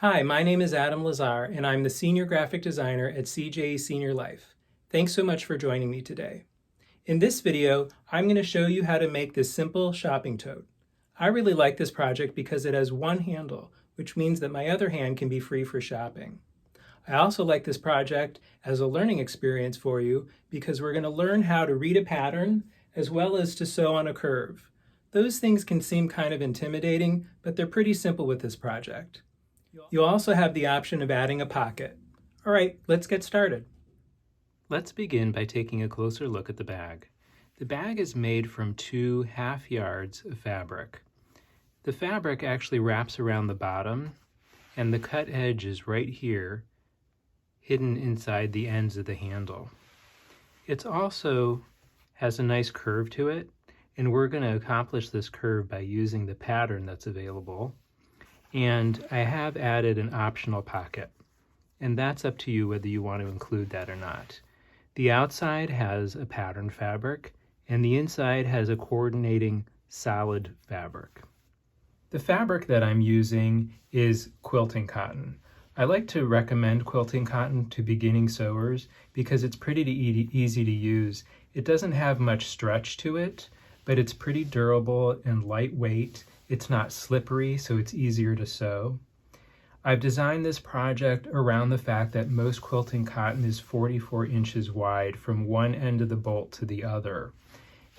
Hi, my name is Adam Lazar, and I'm the Senior Graphic Designer at CJE SeniorLife. Thanks so much for joining me today. In this video, I'm going to show you how to make this simple shopping tote. I really like this project because it has one handle, which means that my other hand can be free for shopping. I also like this project as a learning experience for you because we're going to learn how to read a pattern as well as to sew on a curve. Those things can seem kind of intimidating, but they're pretty simple with this project. You'll also have the option of adding a pocket. All right, let's get started. Let's begin by taking a closer look at the bag. The bag is made from 2 half yards of fabric. The fabric actually wraps around the bottom, and the cut edge is right here, hidden inside the ends of the handle. It also has a nice curve to it, and we're going to accomplish this curve by using the pattern that's available. And I have added an optional pocket, and that's up to you whether you want to include that or not. The outside has a pattern fabric, and the inside has a coordinating solid fabric. The fabric that I'm using is quilting cotton. I like to recommend quilting cotton to beginning sewers because it's pretty easy to use. It doesn't have much stretch to it, but it's pretty durable and lightweight. It's not slippery, so it's easier to sew. I've designed this project around the fact that most quilting cotton is 44 inches wide from one end of the bolt to the other.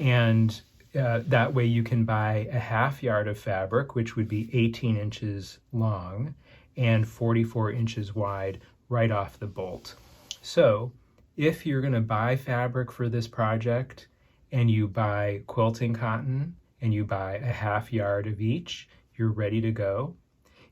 And that way you can buy a half yard of fabric, which would be 18 inches long and 44 inches wide right off the bolt. So if you're going to buy fabric for this project and you buy quilting cotton, and you buy a half yard of each, you're ready to go.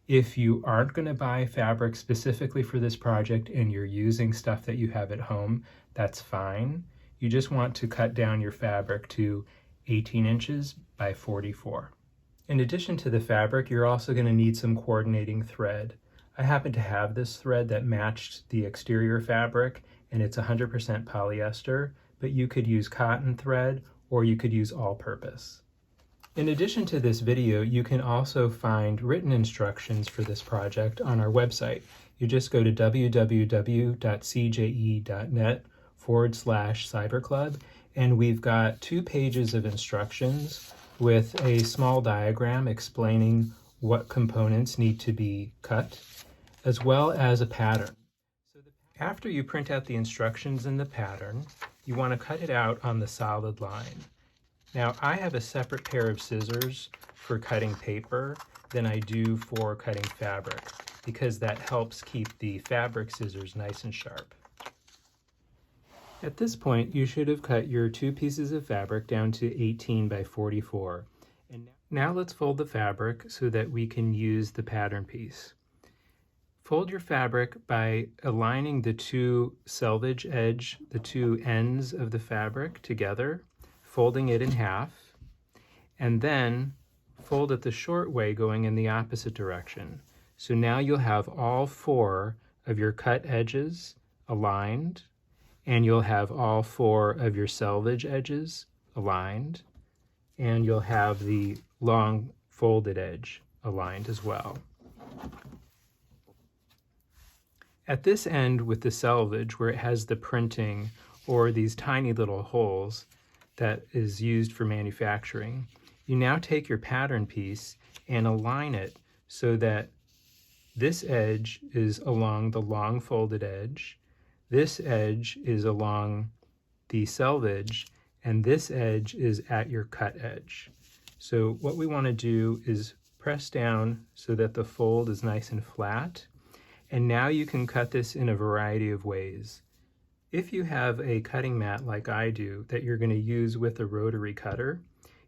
If you aren't going to buy fabric specifically for this project and you're using stuff that you have at home, that's fine. You just want to cut down your fabric to 18 inches by 44. In addition to the fabric, you're also going to need some coordinating thread. I happen to have this thread that matched the exterior fabric, and it's 100% polyester, but you could use cotton thread or you could use all-purpose. In addition to this video, you can also find written instructions for this project on our website. You just go to www.cje.net/cyberclub, and we've got 2 pages of instructions with a small diagram explaining what components need to be cut, as well as a pattern. After you print out the instructions in the pattern, you want to cut it out on the solid line. Now, I have a separate pair of scissors for cutting paper than I do for cutting fabric because that helps keep the fabric scissors nice and sharp. At this point, you should have cut your 2 pieces of fabric down to 18 by 44. And now let's fold the fabric so that we can use the pattern piece. Fold your fabric by aligning the 2 selvage edge, the 2 ends of the fabric together, folding it in half, and then fold it the short way going in the opposite direction. So now you'll have all 4 of your cut edges aligned, and you'll have all 4 of your selvage edges aligned, and you'll have the long folded edge aligned as well. At this end with the selvage, where it has the printing or these tiny little holes that is used for manufacturing, you now take your pattern piece and align it so that this edge is along the long folded edge, this edge is along the selvage, and this edge is at your cut edge. So what we want to do is press down so that the fold is nice and flat, and now you can cut this in a variety of ways. If you have a cutting mat like I do that you're going to use with a rotary cutter,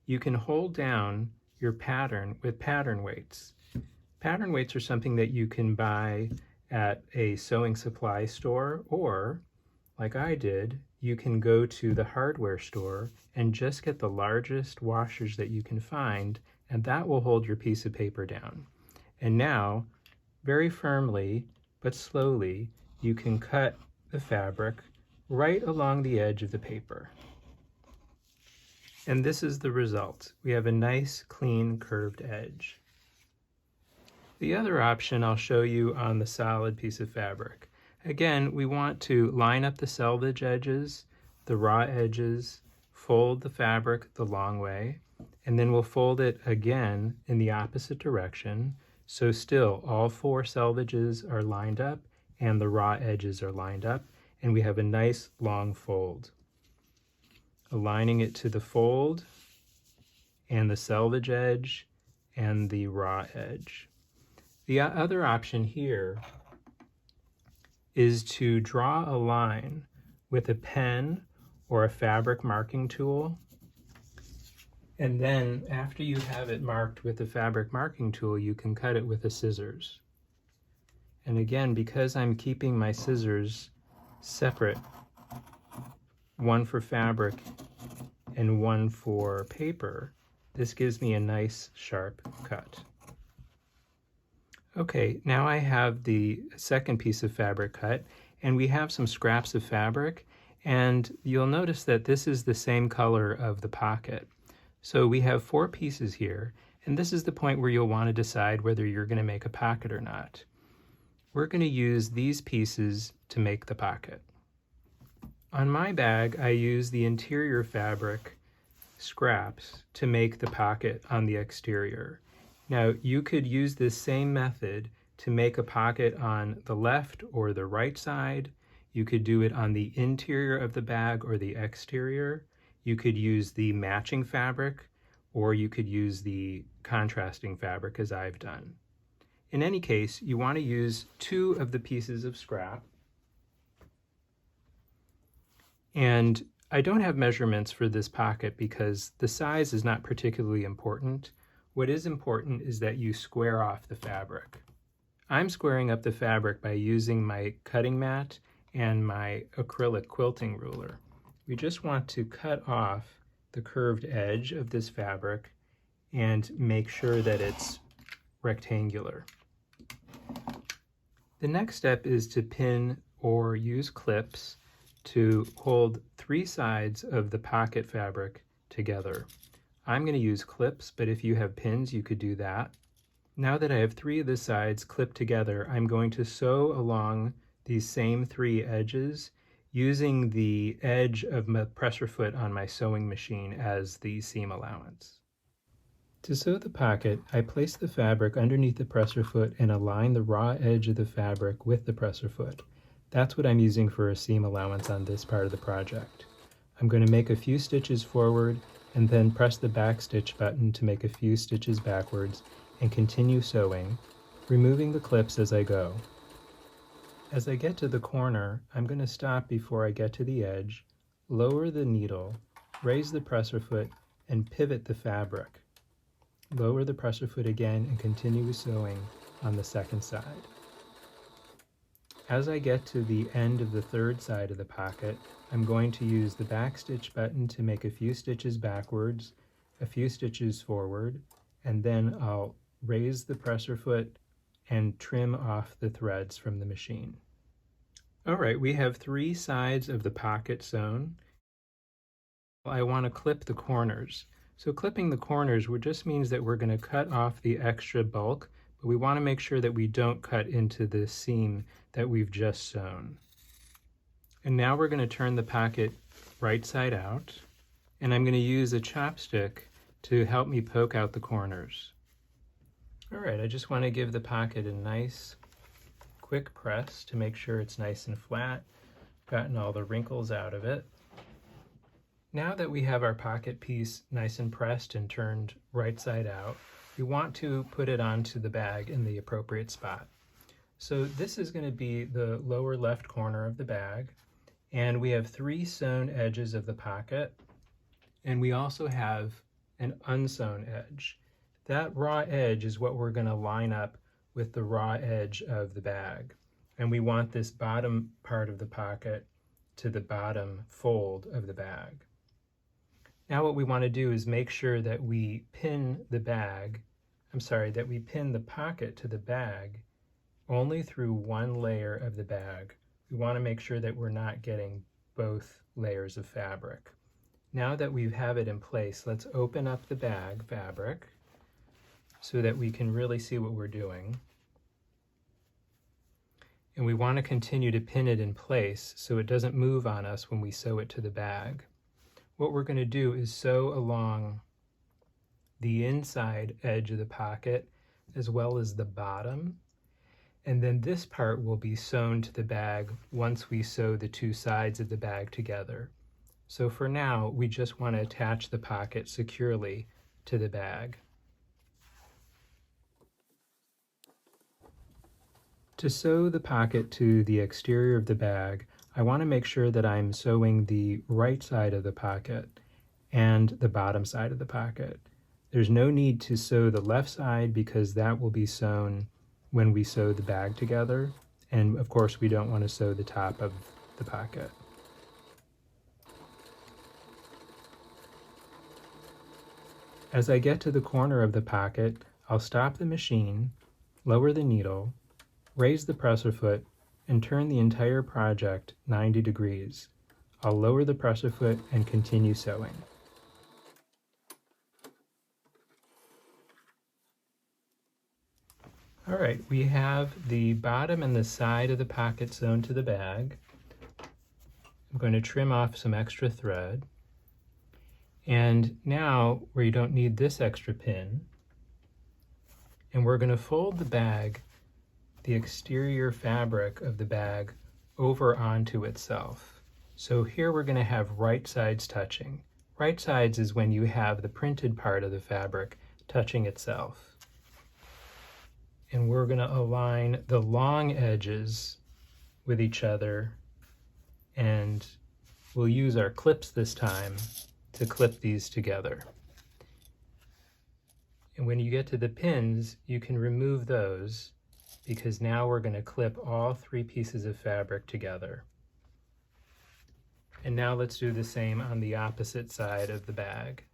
you can hold down your pattern with pattern weights. Pattern weights are something that you can buy at a sewing supply store, or, like I did, you can go to the hardware store and just get the largest washers that you can find, and that will hold your piece of paper down. And now, very firmly but slowly, you can cut the fabric right along the edge of the paper. And this is the result. We have a nice, clean, curved edge. The other option I'll show you on the solid piece of fabric. Again, we want to line up the selvage edges, the raw edges, fold the fabric the long way, and then we'll fold it again in the opposite direction. So still all 4 selvages are lined up and the raw edges are lined up, and we have a nice long fold. Aligning it to the fold and the selvage edge and the raw edge. The other option here is to draw a line with a pen or a fabric marking tool. And then after you have it marked with the fabric marking tool, you can cut it with the scissors. And again, because I'm keeping my scissors separate, one for fabric and one for paper, this gives me a nice sharp cut. Okay, now I have the second piece of fabric cut, and we have some scraps of fabric, and you'll notice that this is the same color of the pocket. So we have 4 pieces here, and this is the point where you'll want to decide whether you're going to make a pocket or not. We're going to use these pieces to make the pocket. On my bag, I use the interior fabric scraps to make the pocket on the exterior. Now, you could use this same method to make a pocket on the left or the right side. You could do it on the interior of the bag or the exterior. You could use the matching fabric, or you could use the contrasting fabric as I've done. In any case, you want to use 2 of the pieces of scrap. And I don't have measurements for this pocket because the size is not particularly important. What is important is that you square off the fabric. I'm squaring up the fabric by using my cutting mat and my acrylic quilting ruler. We just want to cut off the curved edge of this fabric and make sure that it's rectangular. The next step is to pin or use clips to hold 3 sides of the pocket fabric together. I'm going to use clips, but if you have pins, you could do that. Now that I have 3 of the sides clipped together, I'm going to sew along these same 3 edges using the edge of my presser foot on my sewing machine as the seam allowance. To sew the pocket, I place the fabric underneath the presser foot and align the raw edge of the fabric with the presser foot. That's what I'm using for a seam allowance on this part of the project. I'm going to make a few stitches forward and then press the back stitch button to make a few stitches backwards and continue sewing, removing the clips as I go. As I get to the corner, I'm going to stop before I get to the edge, lower the needle, raise the presser foot, and pivot the fabric. Lower the presser foot again and continue sewing on the second side. As I get to the end of the third side of the pocket, I'm going to use the back stitch button to make a few stitches backwards, a few stitches forward, and then I'll raise the presser foot and trim off the threads from the machine. All right, we have 3 sides of the pocket sewn. I want to clip the corners. So clipping the corners just means that we're going to cut off the extra bulk, but we want to make sure that we don't cut into the seam that we've just sewn. And now we're going to turn the pocket right side out, and I'm going to use a chopstick to help me poke out the corners. All right, I just want to give the pocket a nice quick press to make sure it's nice and flat, gotten all the wrinkles out of it. Now that we have our pocket piece nice and pressed and turned right side out, we want to put it onto the bag in the appropriate spot. So this is going to be the lower left corner of the bag, and we have 3 sewn edges of the pocket, and we also have an unsewn edge. That raw edge is what we're going to line up with the raw edge of the bag, and we want this bottom part of the pocket to the bottom fold of the bag. Now what we want to do is make sure that we pin the pocket to the bag only through one layer of the bag. We want to make sure that we're not getting both layers of fabric. Now that we have it in place, let's open up the bag fabric so that we can really see what we're doing. and we want to continue to pin it in place so it doesn't move on us when we sew it to the bag. What we're going to do is sew along the inside edge of the pocket as well as the bottom, and then this part will be sewn to the bag once we sew the two sides of the bag together. So for now, we just want to attach the pocket securely to the bag. To sew the pocket to the exterior of the bag, I want to make sure that I'm sewing the right side of the pocket and the bottom side of the pocket. There's no need to sew the left side because that will be sewn when we sew the bag together. And of course, we don't want to sew the top of the pocket. As I get to the corner of the pocket, I'll stop the machine, lower the needle, raise the presser foot, and turn the entire project 90 degrees. I'll lower the presser foot and continue sewing. All right, we have the bottom and the side of the pocket sewn to the bag. I'm going to trim off some extra thread. And now, where you don't need this extra pin, and we're going to fold the bag, the exterior fabric of the bag, over onto itself. So here we're going to have right sides touching. Right sides is when you have the printed part of the fabric touching itself. And we're going to align the long edges with each other, and we'll use our clips this time to clip these together. And when you get to the pins, you can remove those because now we're going to clip all three pieces of fabric together. And now let's do the same on the opposite side of the bag.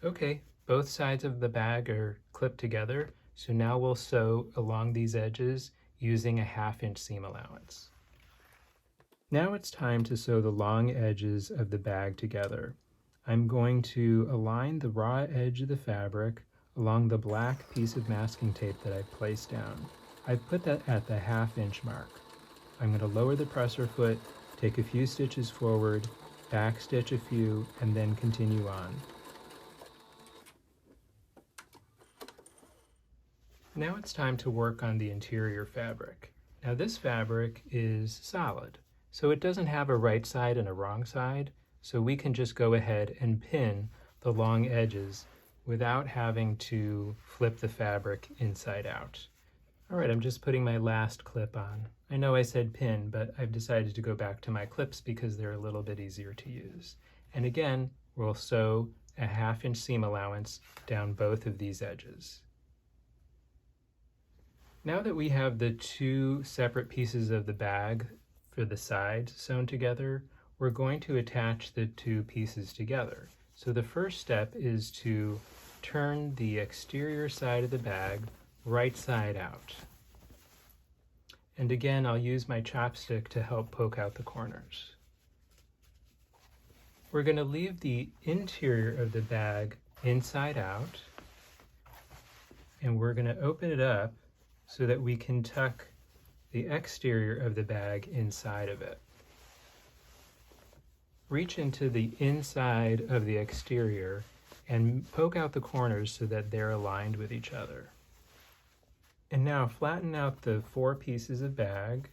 Okay, both sides of the bag are clipped together, so now we'll sew along these edges using a 1/2 inch seam allowance. Now it's time to sew the long edges of the bag together. I'm going to align the raw edge of the fabric along the black piece of masking tape that I placed down. I've put that at the 1/2 inch mark. I'm going to lower the presser foot, take a few stitches forward, back stitch a few, and then continue on. Now it's time to work on the interior fabric. Now this fabric is solid, so it doesn't have a right side and a wrong side, so we can just go ahead and pin the long edges without having to flip the fabric inside out. All right, I'm just putting my last clip on. I know I said pin, but I've decided to go back to my clips because they're a little bit easier to use. And again, we'll sew a 1/2 inch seam allowance down both of these edges. Now that we have the two separate pieces of the bag for the sides sewn together, we're going to attach the two pieces together. So the first step is to turn the exterior side of the bag right side out. And again, I'll use my chopstick to help poke out the corners. We're going to leave the interior of the bag inside out, and we're going to open it up so that we can tuck the exterior of the bag inside of it. Reach into the inside of the exterior and poke out the corners so that they're aligned with each other. And now flatten out the 4 pieces of bag.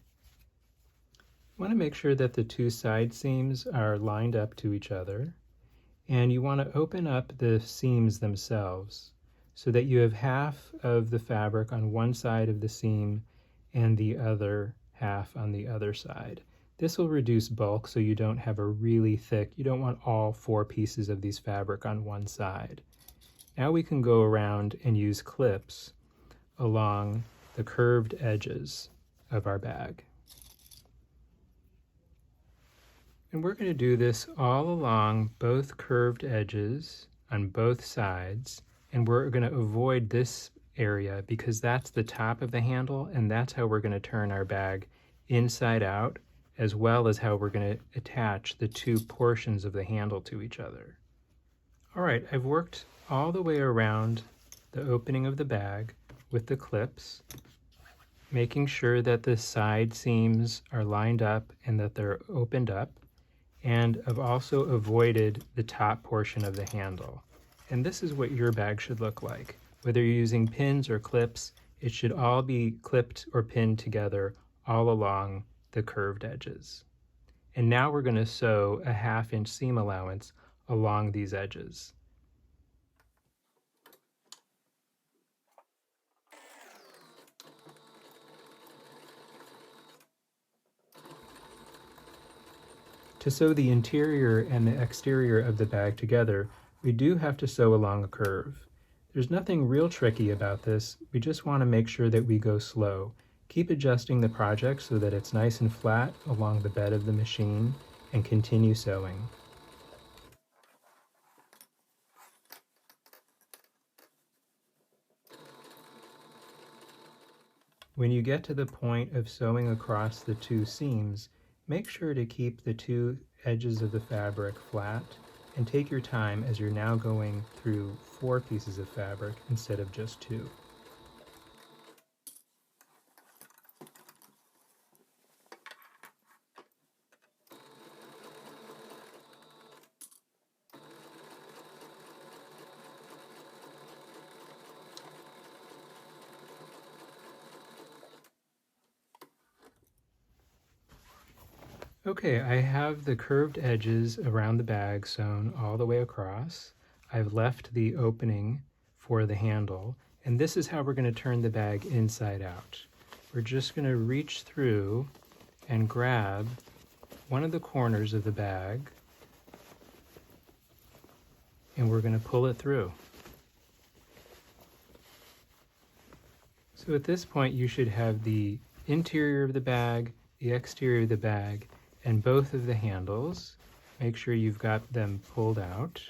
You want to make sure that the two side seams are lined up to each other, and you want to open up the seams themselves so that you have half of the fabric on one side of the seam and the other half on the other side. This will reduce bulk so you don't have a really thick, you don't want all 4 pieces of these fabric on one side. Now we can go around and use clips along the curved edges of our bag. And we're going to do this all along both curved edges on both sides, and we're going to avoid this area because that's the top of the handle, and that's how we're going to turn our bag inside out, as well as how we're going to attach the two portions of the handle to each other. All right, I've worked all the way around the opening of the bag with the clips, making sure that the side seams are lined up and that they're opened up. And I've also avoided the top portion of the handle. And this is what your bag should look like. Whether you're using pins or clips, it should all be clipped or pinned together all along the curved edges. And now we're going to sew a 1/2 inch seam allowance along these edges. To sew the interior and the exterior of the bag together, we do have to sew along a curve. There's nothing real tricky about this, we just want to make sure that we go slow. Keep adjusting the project so that it's nice and flat along the bed of the machine, and continue sewing. When you get to the point of sewing across the two seams, make sure to keep the two edges of the fabric flat and take your time as you're now going through 4 pieces of fabric instead of just 2. Okay, I have the curved edges around the bag sewn all the way across. I've left the opening for the handle, and this is how we're going to turn the bag inside out. We're just going to reach through and grab one of the corners of the bag, and we're going to pull it through. So at this point you should have the interior of the bag, the exterior of the bag, and both of the handles. Make sure you've got them pulled out.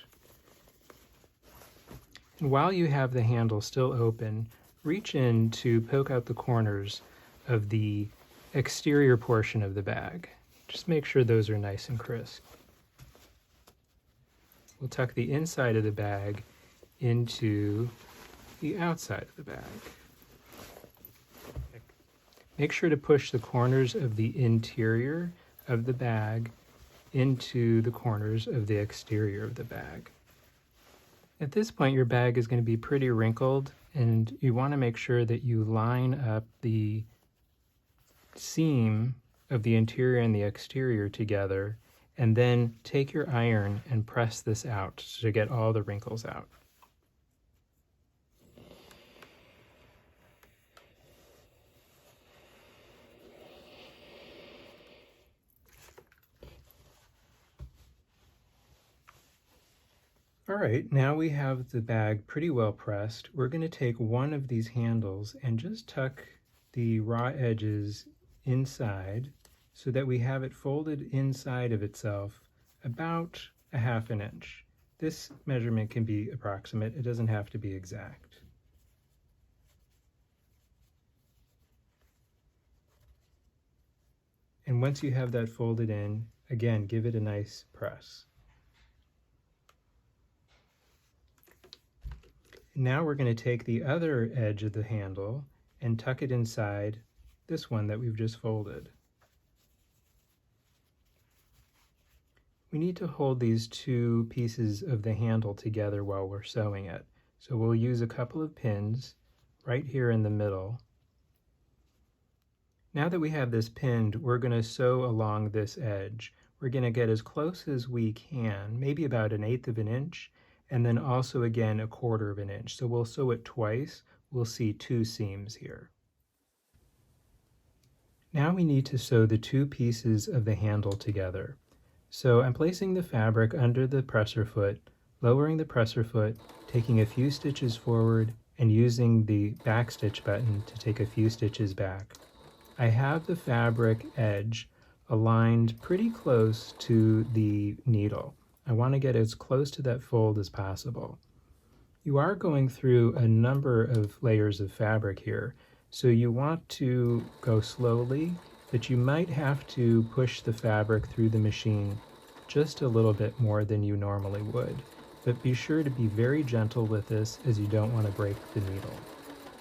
And while you have the handle still open, reach in to poke out the corners of the exterior portion of the bag. Just make sure those are nice and crisp. We'll tuck the inside of the bag into the outside of the bag. Make sure to push the corners of the interior of the bag into the corners of the exterior of the bag. At this point, your bag is going to be pretty wrinkled, and you want to make sure that you line up the seam of the interior and the exterior together, and then take your iron and press this out to get all the wrinkles out. All right, now we have the bag pretty well pressed. We're going to take one of these handles and just tuck the raw edges inside so that we have it folded inside of itself about a 1/2 inch. This measurement can be approximate, it doesn't have to be exact. And once you have that folded in, again, give it a nice press. Now we're going to take the other edge of the handle and tuck it inside this one that we've just folded. We need to hold these 2 pieces of the handle together while we're sewing it. So we'll use a couple of pins right here in the middle. Now that we have this pinned, we're going to sew along this edge. We're going to get as close as we can, maybe about 1/8 of an inch, and then also again 1/4 of an inch. So we'll sew it twice. We'll see 2 seams here. Now we need to sew the 2 pieces of the handle together. So I'm placing the fabric under the presser foot, lowering the presser foot, taking a few stitches forward, and using the back stitch button to take a few stitches back. I have the fabric edge aligned pretty close to the needle. I want to get as close to that fold as possible. You are going through a number of layers of fabric here, so you want to go slowly, but you might have to push the fabric through the machine just a little bit more than you normally would. but be sure to be very gentle with this as you don't want to break the needle.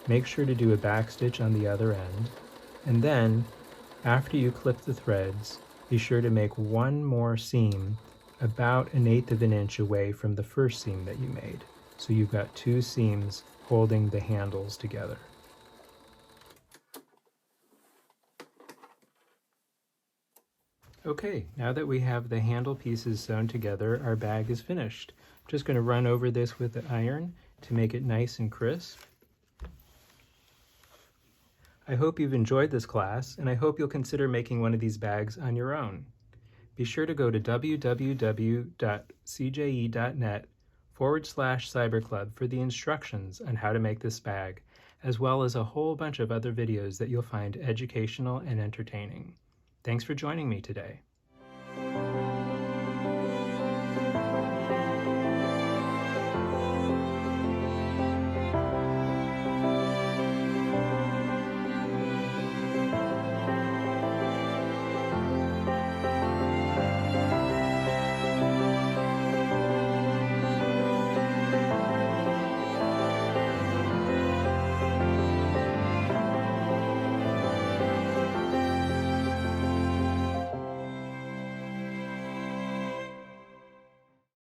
Make sure to do a back stitch on the other end, and then after you clip the threads, be sure to make one more seam about 1/8 of an inch away from the first seam that you made. So you've got 2 seams holding the handles together. Okay, now that we have the handle pieces sewn together, our bag is finished. I'm just going to run over this with the iron to make it nice and crisp. I hope you've enjoyed this class, and I hope you'll consider making one of these bags on your own. Be sure to go to www.cje.net/cyberclub for the instructions on how to make this bag, as well as a whole bunch of other videos that you'll find educational and entertaining. Thanks for joining me today.